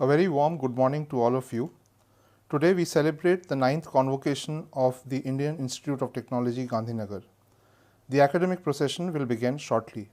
A very warm good morning to all of you. Today we celebrate the 9th Convocation of the Indian Institute of Technology, Gandhinagar. The academic procession will begin shortly.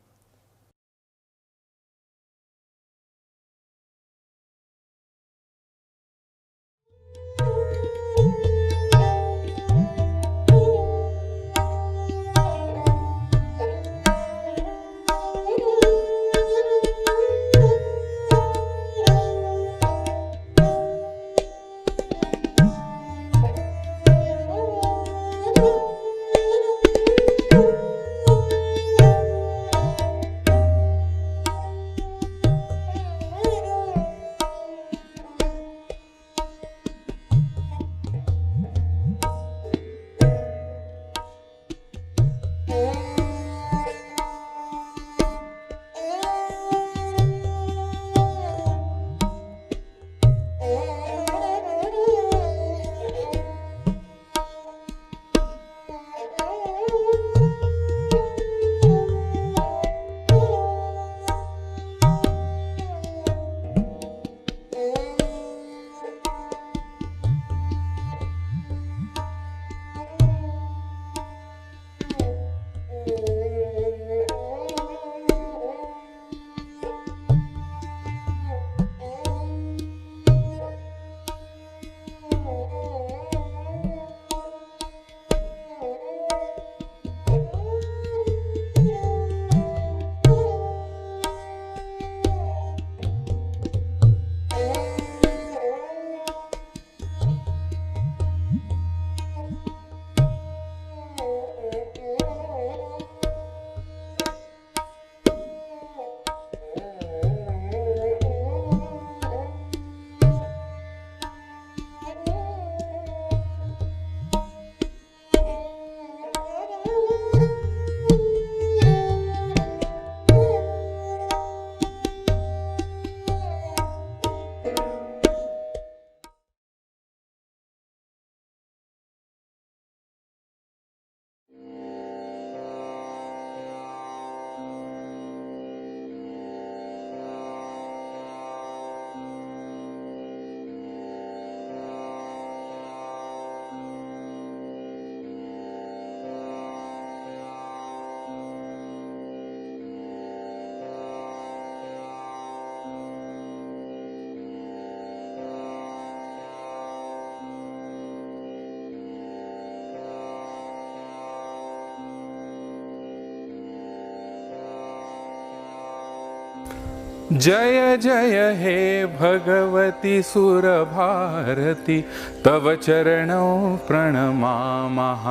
जय जय हे भगवती सुरभारती तव चरणों प्रणमामः।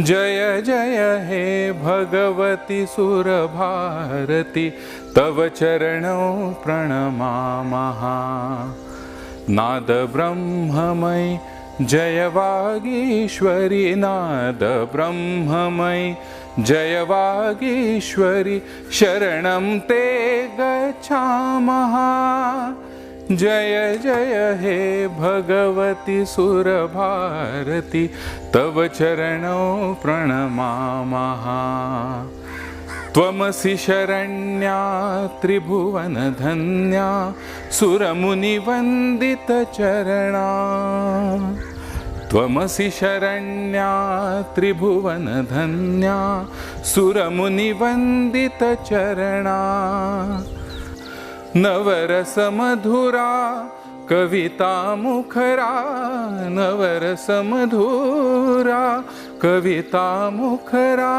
जय जय हे भगवती सुरभारती तव चरणों प्रणमामः। नाद ब्रह्ममयी जय वागीश्वरी, नाद ब्रह्ममयी जय वागीश्वरी, शरणं ते गच्छामः। जय जय हे भगवती सुरभारती तव चरणों प्रणमामः। त्वमसि शरण्या त्रिभुवनधन्या सुरमुनिवन्दितचरणा। त्वमसि शरण्या त्रिभुवनधन्या सुरमुनिवन्दितचरणा। नवरसमधुरा कविता मुखरा, नवरसमधुरा कविता मुखरा,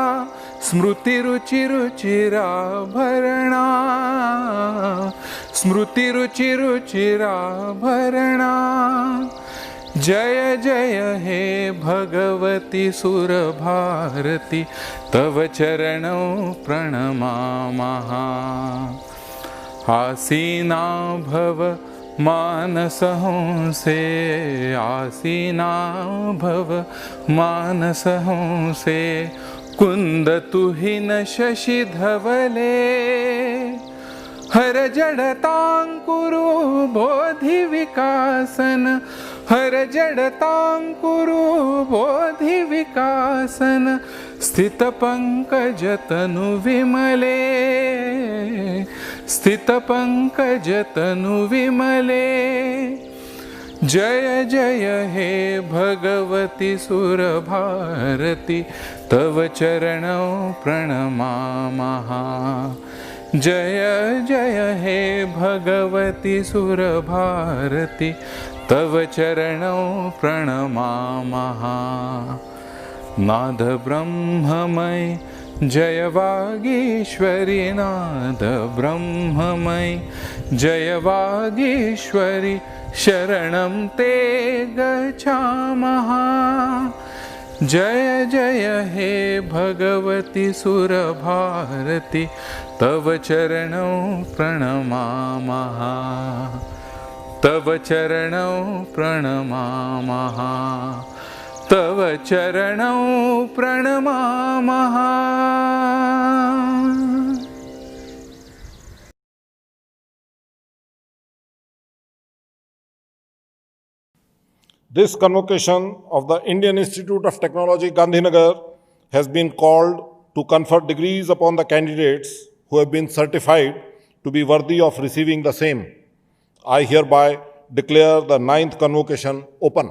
स्मृतिरुचिरुचिराभरणा, स्मृतिरुचिरुचिराभरणा। जय जय हे भगवती सुरभारती तव चरणों प्रणमामः। आसीना भव मानसहंसे, आसीना भव मानसहंसे, कुंद तुहिन शशि धवले। हर जड़तांकुरु बोधि विकासन, हर जड़तांकुरु बोधि विकासन, स्थित पंकज तनु विमले, स्थितपङ्कजतनु विमले जय जय हे भगवति सुरभारति तव चरणौ प्रणमामः जय जय हे भगवति सुरभारति तव चरणौ प्रणमामः नाद ब्रह्ममय जय वागीश्वरी नाद ब्रह्ममय जय वागीश्वरी शरणं ते गच्छामः जय जय हे भगवति सुरभारति तव चरणौ प्रणमामः तव चरणौ प्रणमामः तव चरणौ प्रणमामः This convocation of the Indian Institute of Technology, Gandhinagar, has been called to confer degrees upon the candidates who have been certified to be worthy of receiving the same. I hereby declare the 9th convocation open.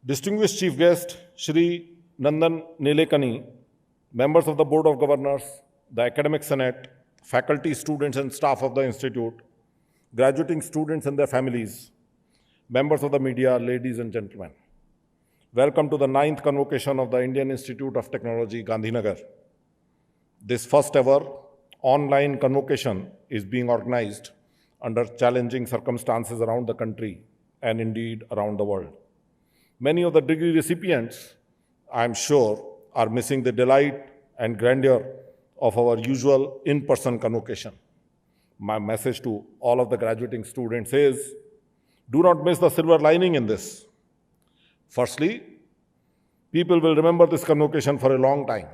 Distinguished Chief Guest, Shri Nandan Nilekani, members of the Board of Governors, the Academic Senate, faculty, students and staff of the Institute, graduating students and their families, members of the media, ladies and gentlemen. Welcome to the 9th convocation of the Indian Institute of Technology, Gandhinagar. This first ever online convocation is being organized under challenging circumstances around the country and indeed around the world. Many of the degree recipients, I am sure, are missing the delight and grandeur of our usual in-person convocation. My message to all of the graduating students is, do not miss the silver lining in this. Firstly, people will remember this convocation for a long time.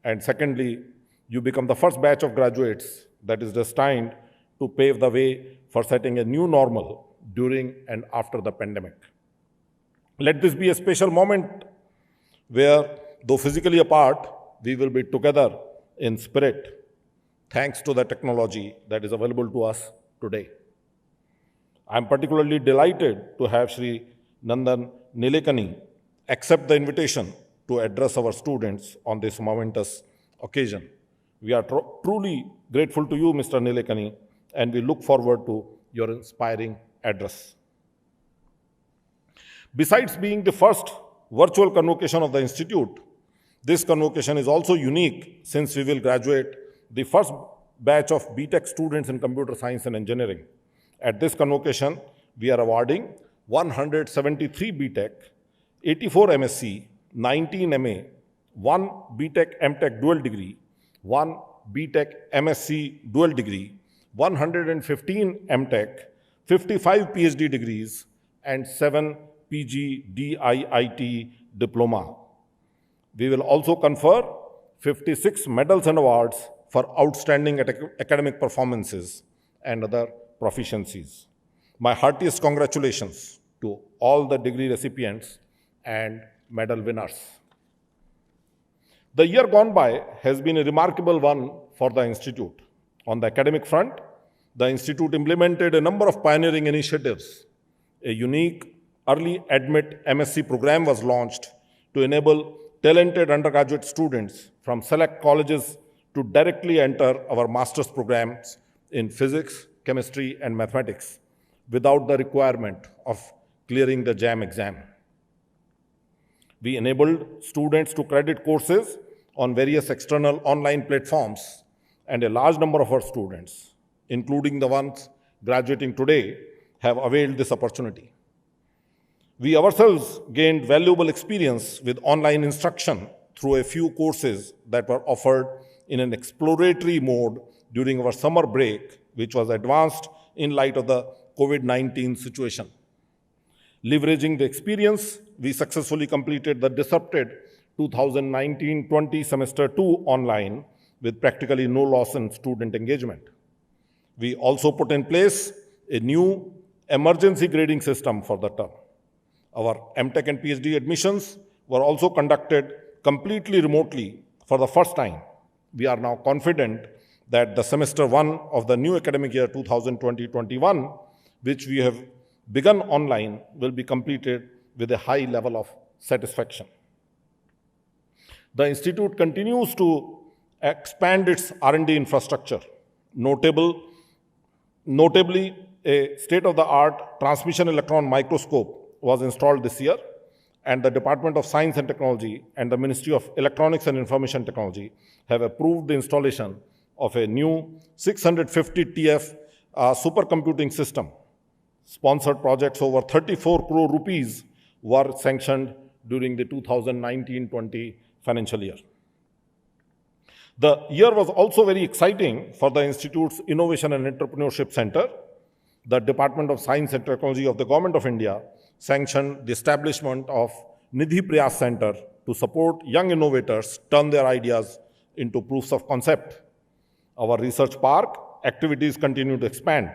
And secondly, you become the first batch of graduates that is destined to pave the way for setting a new normal during and after the pandemic. Let this be a special moment where, though physically apart, we will be together in spirit, thanks to the technology that is available to us today. I am particularly delighted to have Shri Nandan Nilekani accept the invitation to address our students on this momentous occasion. We are truly grateful to you, Mr. Nilekani, and we look forward to your inspiring address. Besides being the first virtual convocation of the Institute, this convocation is also unique since we will graduate the first batch of BTech students in computer science and engineering. At this convocation, we are awarding 173 BTech, 84 MSc, 19 MA, 1 BTech MTech dual degree, 1 BTech MSc dual degree, 115 MTech, 55 PhD degrees, and 7 PG DIIT diploma. We will also confer 56 medals and awards for outstanding academic performances and other proficiencies. My heartiest congratulations to all the degree recipients and medal winners. The year gone by has been a remarkable one for the Institute. On the academic front, the Institute implemented a number of pioneering initiatives. A unique early admit MSc program was launched to enable talented undergraduate students from select colleges to directly enter our master's programs in physics, chemistry, and mathematics without the requirement of clearing the JAM exam. We enabled students to credit courses on various external online platforms, and a large number of our students, including the ones graduating today, have availed this opportunity. We ourselves gained valuable experience with online instruction through a few courses that were offered in an exploratory mode during our summer break, which was advanced in light of the COVID-19 situation. Leveraging the experience, we successfully completed the disrupted 2019-20 semester 2 online with practically no loss in student engagement. We also put in place a new emergency grading system for the term. Our MTech and PhD admissions were also conducted completely remotely for the first time. We are now confident that the semester 1 of the new academic year 2020-21, which we have begun online, will be completed with a high level of satisfaction. The institute continues to expand its R&D infrastructure. Notably, a state-of-the-art transmission electron microscope was installed this year, and the Department of Science and Technology and the Ministry of Electronics and Information Technology have approved the installation of a new 650 TF supercomputing system. Sponsored projects over 34 crore rupees were sanctioned during the 2019-20 financial year. The year was also very exciting for the Institute's Innovation and Entrepreneurship Center. The Department of Science and Technology of the Government of India sanctioned the establishment of Nidhi Prayas Center to support young innovators turn their ideas into proofs of concept. Our research park activities continue to expand.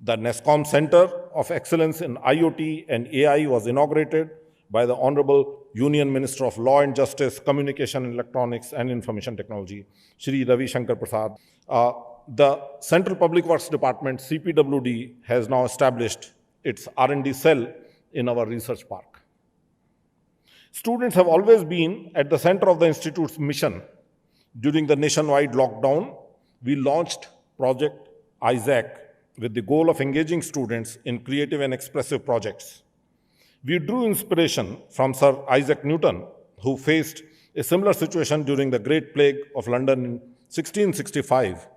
The NESCOM Center of Excellence in IoT and AI was inaugurated by the Honorable Union Minister of Law and Justice, Communication and Electronics and Information Technology, Shri Ravi Shankar Prasad. The Central Public Works Department, CPWD, has now established its R&D cell in our research park. Students have always been at the center of the Institute's mission. During the nationwide lockdown, we launched Project ISAC with the goal of engaging students in creative and expressive projects. We drew inspiration from Sir Isaac Newton, who faced a similar situation during the Great Plague of London in 1665.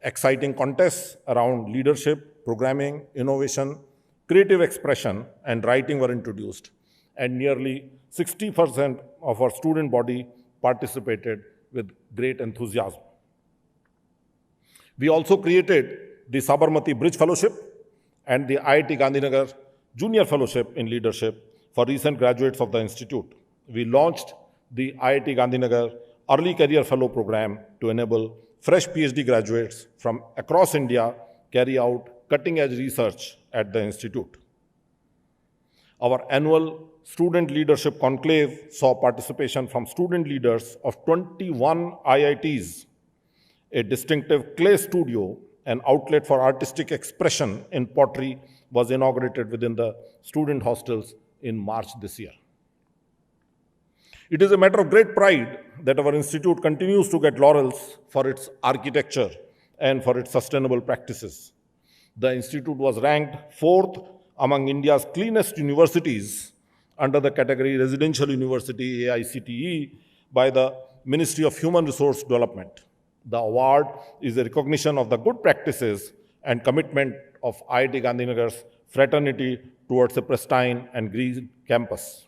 Exciting contests around leadership, programming, innovation, creative expression, and writing were introduced, and nearly 60% of our student body participated with great enthusiasm. We also created the Sabarmati Bridge Fellowship and the IIT Gandhinagar Junior Fellowship in Leadership for recent graduates of the Institute. We launched the IIT Gandhinagar Early Career Fellow Program to enable fresh PhD graduates from across India carry out cutting-edge research at the Institute. Our annual Student Leadership Conclave saw participation from student leaders of 21 IITs. A distinctive clay studio, an outlet for artistic expression in pottery, was inaugurated within the student hostels in March this year. It is a matter of great pride that our institute continues to get laurels for its architecture and for its sustainable practices. The institute was ranked 4th among India's cleanest universities under the category Residential University AICTE by the Ministry of Human Resource Development. The award is a recognition of the good practices and commitment of IIT Gandhinagar's fraternity towards a pristine and green campus.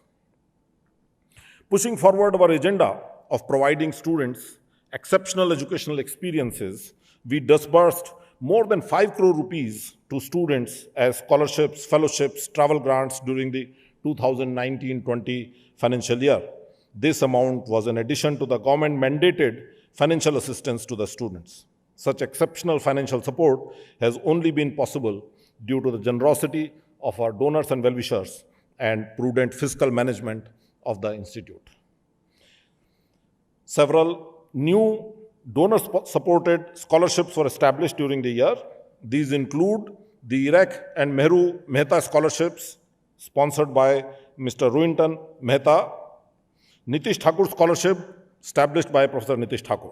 Pushing forward our agenda of providing students exceptional educational experiences, we disbursed more than 5 crore rupees to students as scholarships, fellowships, travel grants during the 2019-20 financial year. This amount was in addition to the government-mandated financial assistance to the students. Such exceptional financial support has only been possible due to the generosity of our donors and well-wishers and prudent fiscal management of the institute. Several new donor-supported scholarships were established during the year. These include the Iraq and Mehru Mehta scholarships sponsored by Mr. Ruinton Mehta, Nitish Thakur scholarship established by Professor Nitish Thakur.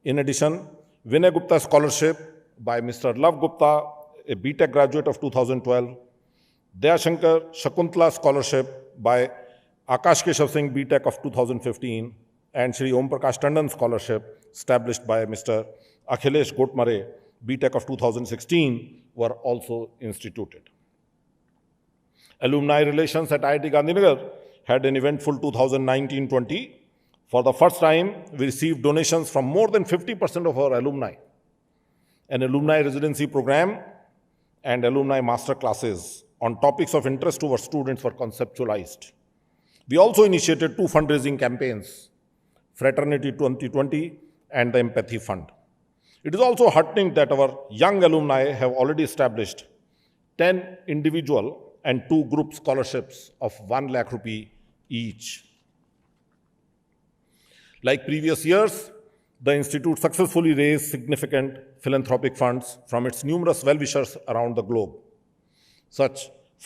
In addition, Vinay Gupta scholarship by Mr. Love Gupta, a BTech graduate of 2012, Dayashankar Shakuntala scholarship by Akash Keshav Singh BTech of 2015, and Shri Om Prakash Tandon scholarship established by Mr. Akhilesh Gotmare BTech of 2016 were also instituted. Alumni relations at IIT Gandhinagar had an eventful 2019-20. For the first time, we received donations from more than 50% of our alumni. An alumni residency program and alumni master classes on topics of interest to our students were conceptualized. We also initiated 2 fundraising campaigns, Fraternity 2020 and the Empathy Fund. It is also heartening that our young alumni have already established 10 individual and 2 group scholarships of 1 lakh rupee each. Like previous years, the Institute successfully raised significant philanthropic funds from its numerous well-wishers around the globe. Such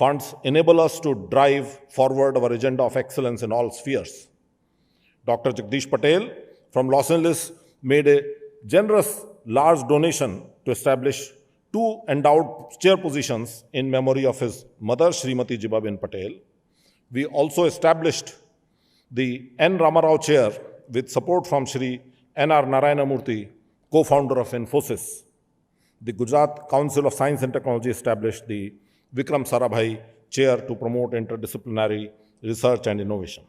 funds enable us to drive forward our agenda of excellence in all spheres. Dr. Jagdish Patel from Los Angeles made a generous, large donation to establish 2 endowed chair positions in memory of his mother, Srimati Jibabin Patel. We also established the N. Ramarao chair with support from Shri N.R. Narayanamurthy, co-founder of Infosys. The Gujarat Council of Science and Technology established the Vikram Sarabhai chair to promote interdisciplinary research and innovation.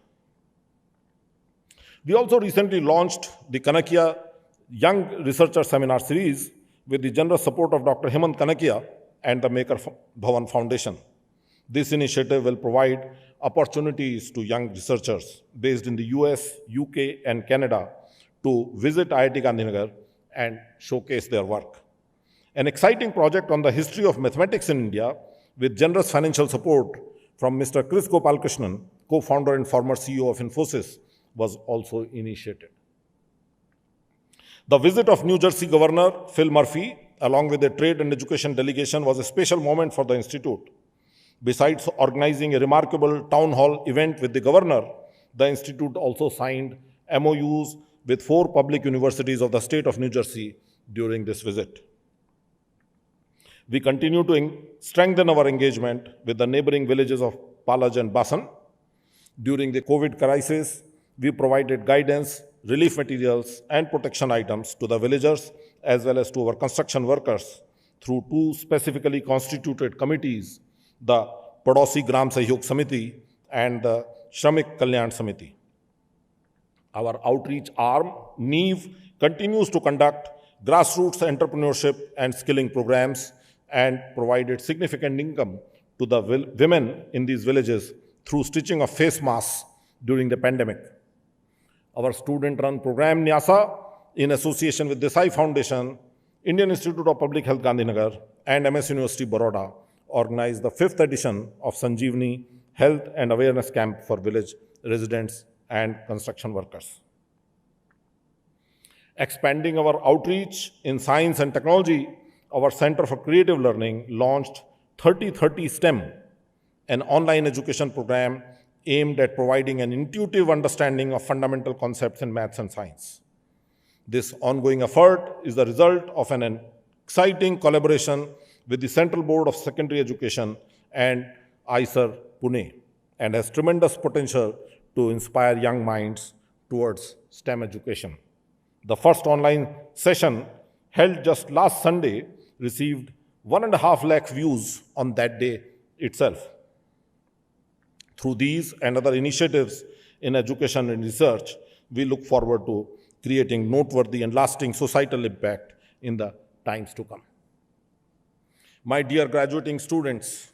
We also recently launched the Kanakia Young Researcher Seminar Series with the generous support of Dr. Hemant Kanakia and the Maker Bhavan Foundation. This initiative will provide opportunities to young researchers based in the US, UK, and Canada to visit IIT Gandhinagar and showcase their work. An exciting project on the history of mathematics in India with generous financial support from Mr. Chris Gopalkrishnan, co-founder and former CEO of Infosys, was also initiated. The visit of New Jersey Governor Phil Murphy, along with the trade and education delegation, was a special moment for the Institute. Besides organizing a remarkable town hall event with the governor, the Institute also signed MOUs with 4 public universities of the state of New Jersey during this visit. We continue to strengthen our engagement with the neighboring villages of Palaj and Basan. During the COVID crisis, we provided guidance, relief materials, and protection items to the villagers as well as to our construction workers through 2 specifically constituted committees, the Padosi Gram Sahyog Samiti and the Shramik Kalyan Samiti. Our outreach arm, NEEV, continues to conduct grassroots entrepreneurship and skilling programs and provided significant income to the women in these villages through stitching of face masks during the pandemic. Our student-run program, NYASA, in association with Desai Foundation, Indian Institute of Public Health Gandhinagar, and MS University Baroda, organized the 5th edition of Sanjeevani Health and Awareness Camp for village residents and construction workers. Expanding our outreach in science and technology, our Center for Creative Learning launched 3030 STEM, an online education program aimed at providing an intuitive understanding of fundamental concepts in maths and science. This ongoing effort is the result of an exciting collaboration with the Central Board of Secondary Education and IISER Pune, and has tremendous potential to inspire young minds towards STEM education. The first online session, held just last Sunday, received 1.5 lakh views on that day itself. Through these and other initiatives in education and research, we look forward to creating noteworthy and lasting societal impact in the times to come. My dear graduating students,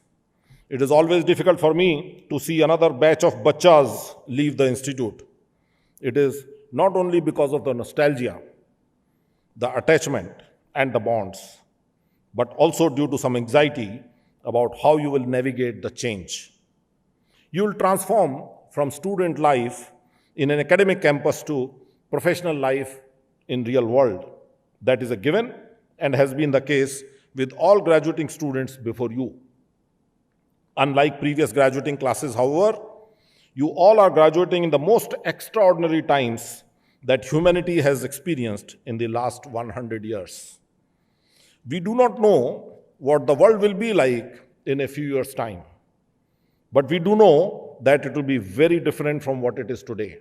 it is always difficult for me to see another batch of bachas leave the institute. It is not only because of the nostalgia, the attachment, and the bonds, but also due to some anxiety about how you will navigate the change. You will transform from student life in an academic campus to professional life in real world. That is a given and has been the case with all graduating students before you. Unlike previous graduating classes, however, you all are graduating in the most extraordinary times that humanity has experienced in the last 100 years. We do not know what the world will be like in a few years' time, but we do know that it will be very different from what it is today.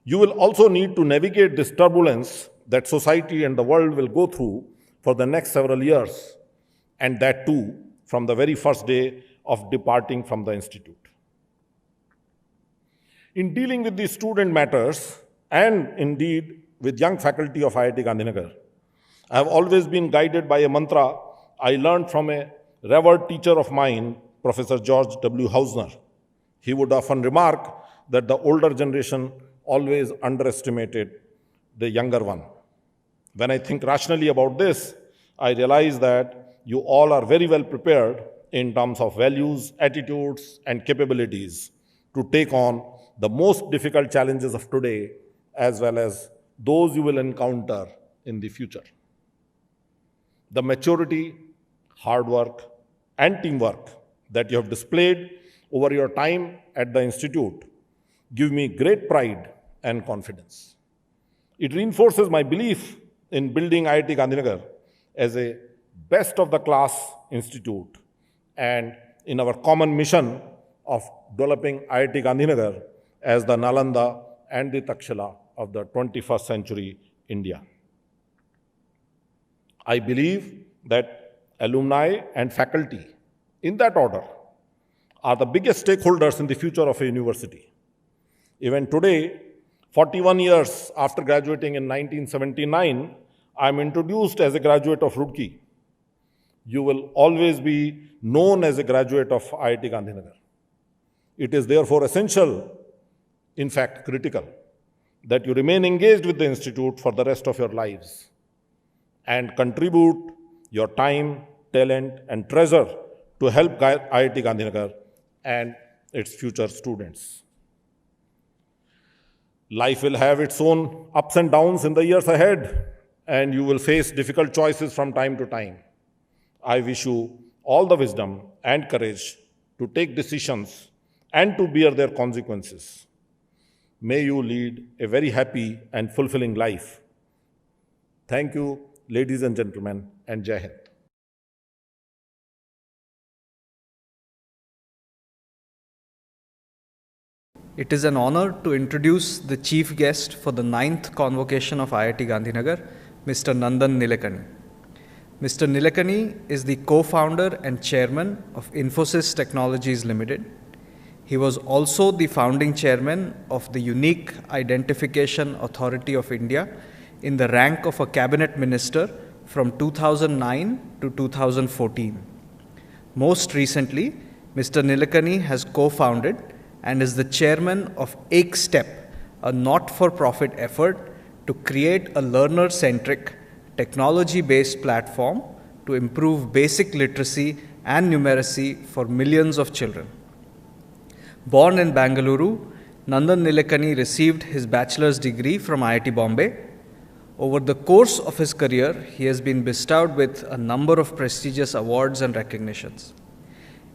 You will also need to navigate this turbulence that society and the world will go through for the next several years, and that too from the very first day of departing from the institute. In dealing with these student matters, and indeed with young faculty of IIT Gandhinagar, I have always been guided by a mantra I learned from a revered teacher of mine, Professor George W. Hausner. He would often remark that the older generation always underestimated the younger one. When I think rationally about this, I realize that you all are very well prepared in terms of values, attitudes, and capabilities to take on the most difficult challenges of today as well as those you will encounter in the future. The maturity, hard work, and teamwork that you have displayed over your time at the Institute give me great pride and confidence. It reinforces my belief in building IIT Gandhinagar as a best-of-the-class institute and in our common mission of developing IIT Gandhinagar as the Nalanda and the Takshila of the 21st century India. I believe that alumni and faculty, in that order, are the biggest stakeholders in the future of a university. Even today, 41 years after graduating in 1979, I am introduced as a graduate of Roorkee. You will always be known as a graduate of IIT Gandhinagar. It is therefore essential, in fact critical, that you remain engaged with the institute for the rest of your lives and contribute your time, talent, and treasure to help IIT Gandhinagar and its future students. Life will have its own ups and downs in the years ahead, and you will face difficult choices from time to time. I wish you all the wisdom and courage to take decisions and to bear their consequences. May you lead a very happy and fulfilling life. Thank you, ladies and gentlemen, and Jai Hind. It is an honor to introduce the chief guest for the 9th convocation of IIT Gandhinagar, Mr. Nandan Nilekani. Mr. Nilekani is the co-founder and chairman of Infosys Technologies Limited. He was also the founding chairman of the Unique Identification Authority of India in the rank of a cabinet minister from 2009 to 2014. Most recently, Mr. Nilekani has co-founded and is the chairman of EkStep, a not-for-profit effort to create a learner-centric, technology-based platform to improve basic literacy and numeracy for millions of children. Born in Bangalore, Nandan Nilekani received his bachelor's degree from IIT Bombay. Over the course of his career, he has been bestowed with a number of prestigious awards and recognitions.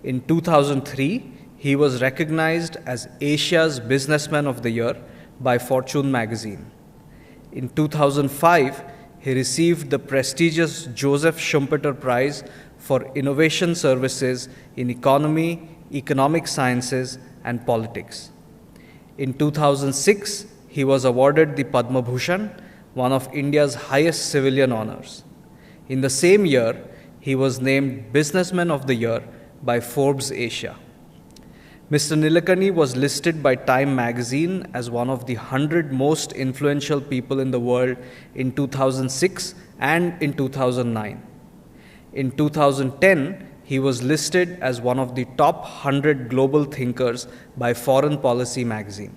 In 2003, he was recognized as Asia's Businessman of the Year by Fortune magazine. In 2005, he received the prestigious Joseph Schumpeter Prize for Innovation Services in Economy, Economic Sciences, and Politics. In 2006, he was awarded the Padma Bhushan, one of India's highest civilian honors. In the same year, he was named Businessman of the Year by Forbes Asia. Mr. Nilekani was listed by Time magazine as one of the 100 most influential people in the world in 2006 and in 2009. In 2010, he was listed as one of the top 100 global thinkers by Foreign Policy magazine.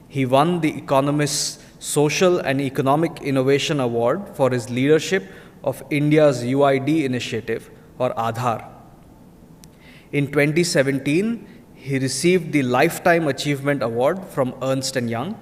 He won the Economist's Social and Economic Innovation Award for his leadership of India's UID initiative, or Aadhaar. In 2017, he received the Lifetime Achievement Award from Ernst & Young.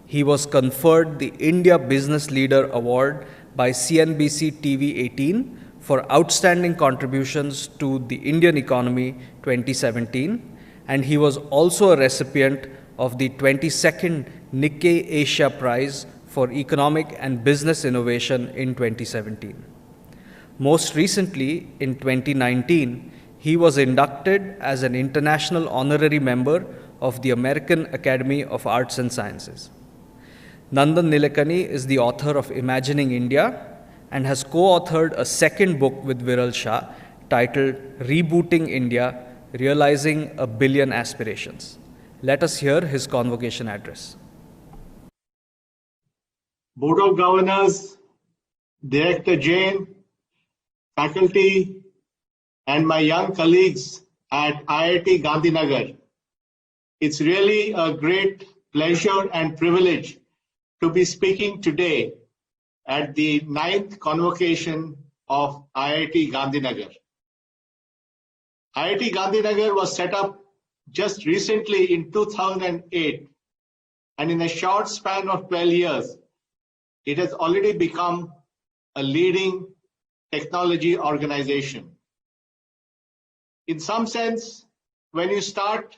He was conferred the India Business Leader Award by CNBC TV 18 for outstanding contributions to the Indian economy 2017, and he was also a recipient of the 22nd Nikkei Asia Prize for Economic and Business Innovation in 2017. Most recently, in 2019, he was inducted as an international honorary member of the American Academy of Arts and Sciences. Nandan Nilekani is the author of Imagining India and has co-authored a second book with Viral Shah titled Rebooting India, Realizing a Billion Aspirations. Let us hear his convocation address. Board of Governors, Director Jain, faculty, and my young colleagues at IIT Gandhinagar. It's really a great pleasure and privilege to be speaking today at the 9th convocation of IIT Gandhinagar. IIT Gandhinagar was set up just recently in 2008, and in a short span of 12 years, it has already become a leading technology organization. In some sense, when you start,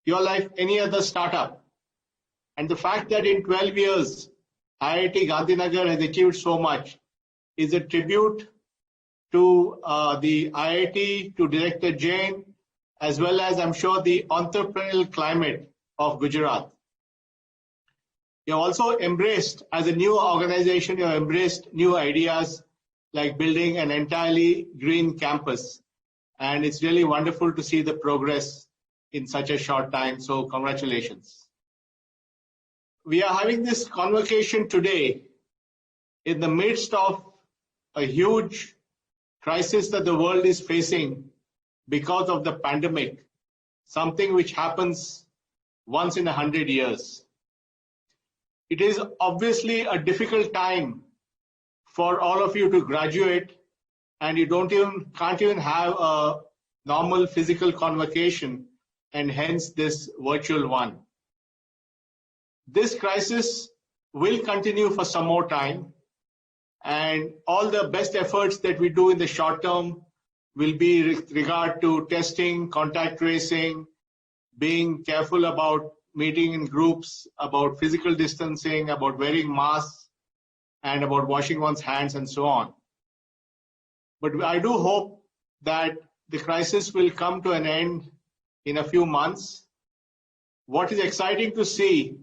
you're like any other startup. And the fact that in 12 years, IIT Gandhinagar has achieved so much is a tribute to the IIT, to Director Jain, as well as, I'm sure, the entrepreneurial climate of Gujarat. You have also embraced, as a new organization, you have embraced new ideas like building an entirely green campus. And it's really wonderful to see the progress in such a short time. So congratulations. We are having this convocation today in the midst of a huge crisis that the world is facing because of the pandemic, something which happens once in 100 years. It is obviously a difficult time for all of you to graduate, and you can't even have a normal physical convocation, and hence this virtual one. This crisis will continue for some more time, and all the best efforts that we do in the short term will be with regard to testing, contact tracing, being careful about meeting in groups, about physical distancing, about wearing masks, and about washing one's hands and so on. But I do hope that the crisis will come to an end in a few months. What is exciting to see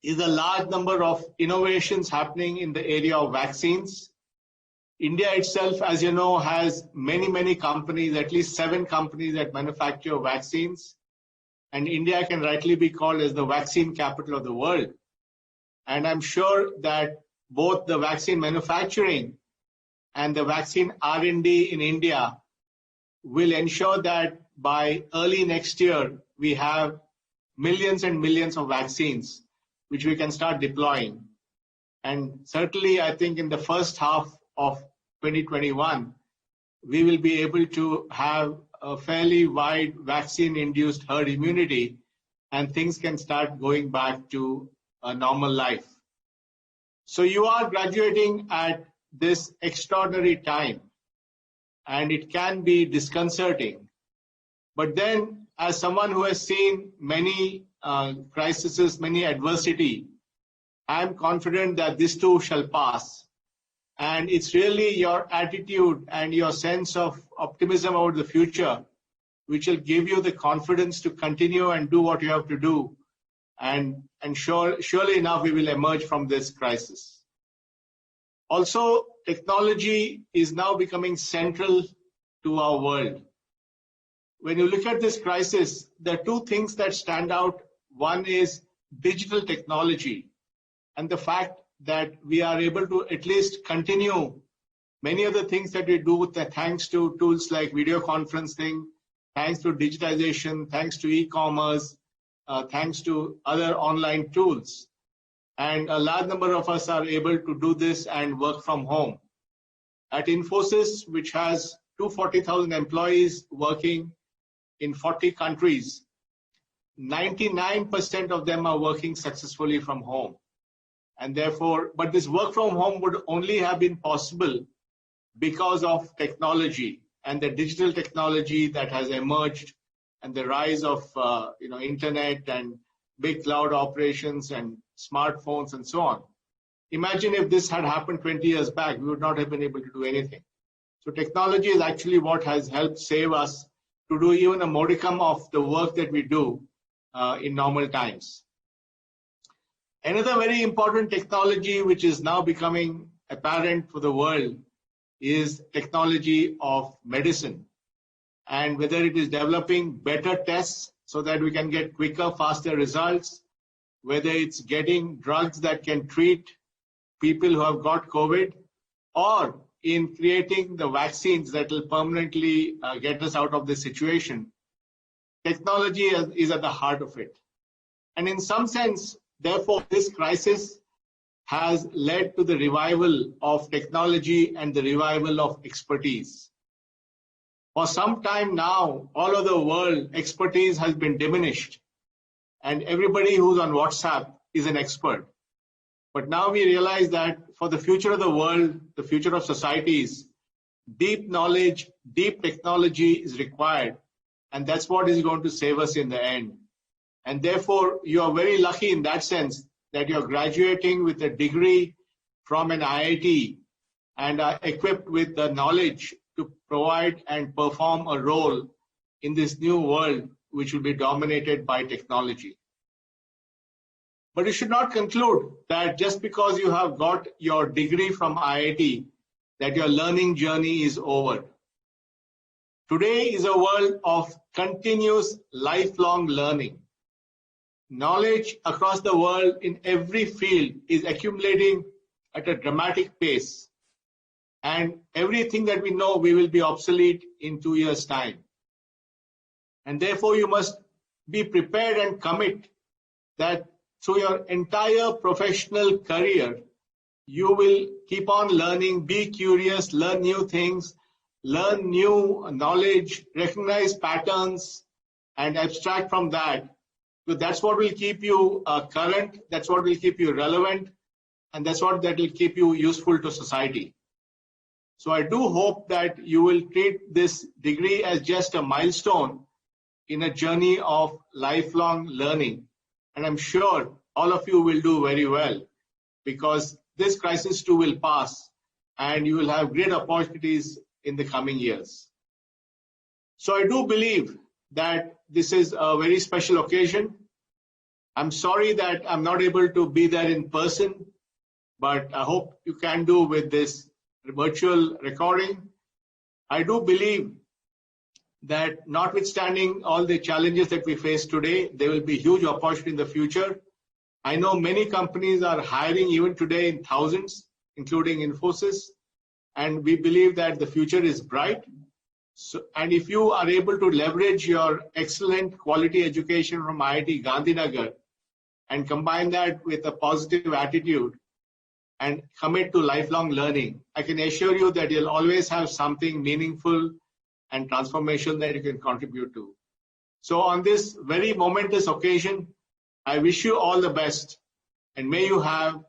is a large number of innovations happening in the area of vaccines. India itself, as you know, has many companies, at least 7 companies that manufacture vaccines. And India can rightly be called as the vaccine capital of the world. And I'm sure that both the vaccine manufacturing and the vaccine R&D in India will ensure that by early next year, we have millions and millions of vaccines which we can start deploying. And certainly, I think in the first half of 2021, we will be able to have a fairly wide vaccine-induced herd immunity, and things can start going back to a normal life. So you are graduating at this extraordinary time, and it can be disconcerting. But then, as someone who has seen many crises, many adversity, I am confident that this too shall pass. And it's really your attitude and your sense of optimism about the future which will give you the confidence to continue and do what you have to do. And surely enough, we will emerge from this crisis. Also, technology is now becoming central to our world. When you look at this crisis, there are 2 things that stand out. One is digital technology and the fact that we are able to at least continue many of the things that we do thanks to tools like video conferencing, thanks to digitization, thanks to e-commerce, thanks to other online tools. And a large number of us are able to do this and work from home. At Infosys, which has 240,000 employees working in 40 countries, 99% of them are working successfully from home. And therefore, but this work from home would only have been possible because of technology and the digital technology that has emerged and the rise of internet and big cloud operations and smartphones and so on. Imagine if this had happened 20 years back, we would not have been able to do anything. So technology is actually what has helped save us to do even a modicum of the work that we do in normal times. Another very important technology which is now becoming apparent for the world is technology of medicine, and whether it is developing better tests so that we can get quicker, faster results, whether it's getting drugs that can treat people who have got COVID, or in creating the vaccines that will permanently get us out of this situation. Technology is at the heart of it. And in some sense, therefore, this crisis has led to the revival of technology and the revival of expertise. For some time now, all over the world, expertise has been diminished, and everybody who's on WhatsApp is an expert. But now we realize that for the future of the world, the future of societies, deep knowledge, deep technology is required, and that's what is going to save us in the end. And therefore, you are very lucky in that sense that you're graduating with a degree from an IIT and are equipped with the knowledge to provide and perform a role in this new world, which will be dominated by technology. But you should not conclude that just because you have got your degree from IIT, that your learning journey is over. Today is a world of continuous lifelong learning. Knowledge across the world in every field is accumulating at a dramatic pace. And everything that we know, we will be obsolete in 2 years' time. And therefore, you must be prepared and commit that through your entire professional career, you will keep on learning, be curious, learn new things, learn new knowledge, recognize patterns, and abstract from that. So that's what will keep you current, that's what will keep you relevant, and that's what that will keep you useful to society. So I do hope that you will treat this degree as just a milestone in a journey of lifelong learning. And I'm sure all of you will do very well, because this crisis too will pass and you will have great opportunities in the coming years. So I do believe that this is a very special occasion. I'm sorry that I'm not able to be there in person, but I hope you can do with this virtual recording. I do believe that notwithstanding all the challenges that we face today, there will be huge opportunity in the future. I know many companies are hiring even today in thousands, including Infosys, and we believe that the future is bright. So, and if you are able to leverage your excellent quality education from IIT Gandhinagar and combine that with a positive attitude and commit to lifelong learning, I can assure you that you'll always have something meaningful and transformation that you can contribute to. So on this very momentous occasion, I wish you all the best, and may you have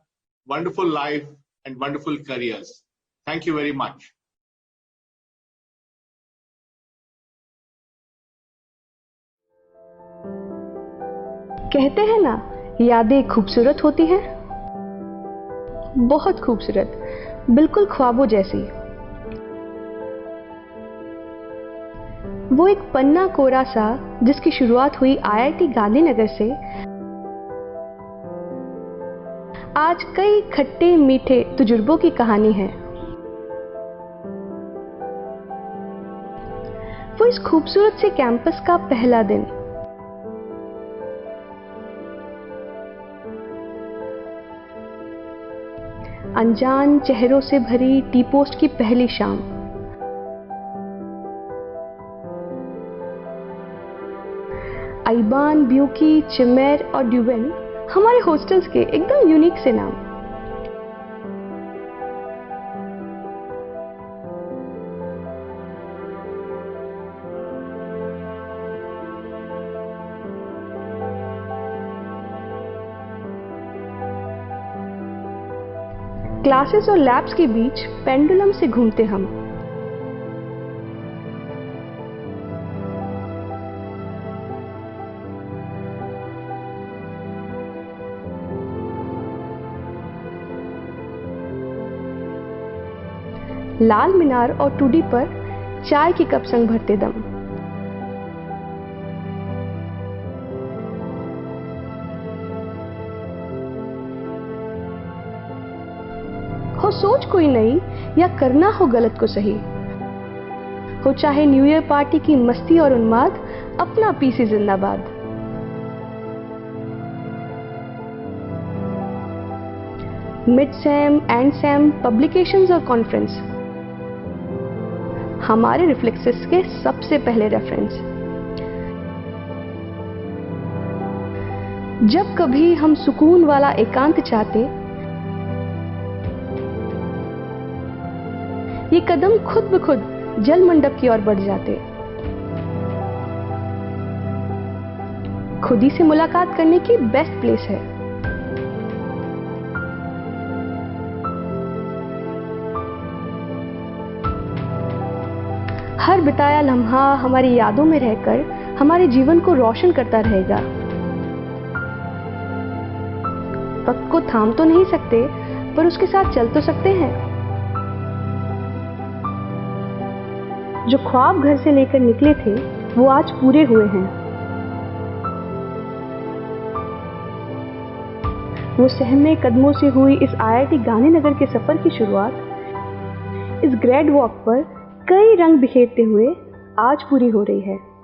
wonderful life and wonderful careers. Thank you very much. कहते हैं ना, यादें खूबसूरत होती हैं, बहुत खूबसूरत, बिल्कुल ख्वाबों जैसी। वो एक पन्ना कोरा सा जिसकी शुरुआत हुई IIT गांधीनगर से, आज कई खट्टे मीठे तजुर्बों की कहानी है। वो इस खूबसूरत से कैंपस का पहला दिन, अनजान चेहरों से भरी टी पोस्ट की पहली शाम, आइबान, ब्यूकी, चिमेर और ड्यूवेन हमारे हॉस्टल्स के एकदम यूनिक से नाम। क्लासेस और लैब्स के बीच पेंडुलम से घूमते हम, लाल मीनार और टूडी पर चाय की कप संग भरते दम, हो सोच कोई नई या करना हो गलत को सही, हो चाहे न्यू ईयर पार्टी की मस्ती और उन्माद, अपना पीसी जिंदाबाद। Mid sem, and same, publications और कॉन्फ्रेंस, हमारे रिफ्लेक्सेस के सबसे पहले रेफरेंस। जब कभी हम सुकून वाला एकांत चाहते, ये कदम खुद ब खुद जल मंडप की ओर बढ़ जाते। खुदी से मुलाकात करने की बेस्ट प्लेस है। हर बिताया लम्हा हमारी यादों में रहकर हमारे जीवन को रोशन करता रहेगा। वक्त को थाम तो नहीं सकते, पर उसके साथ चल तो सकते हैं। जो ख्वाब घर से लेकर निकले थे वो आज पूरे हुए हैं। वो सहमे कदमों से हुई इस IIT गांधीनगर के सफर की शुरुआत इस ग्रेड वॉक पर कई रंग बिखेरते हुए आज पूरी हो रही है।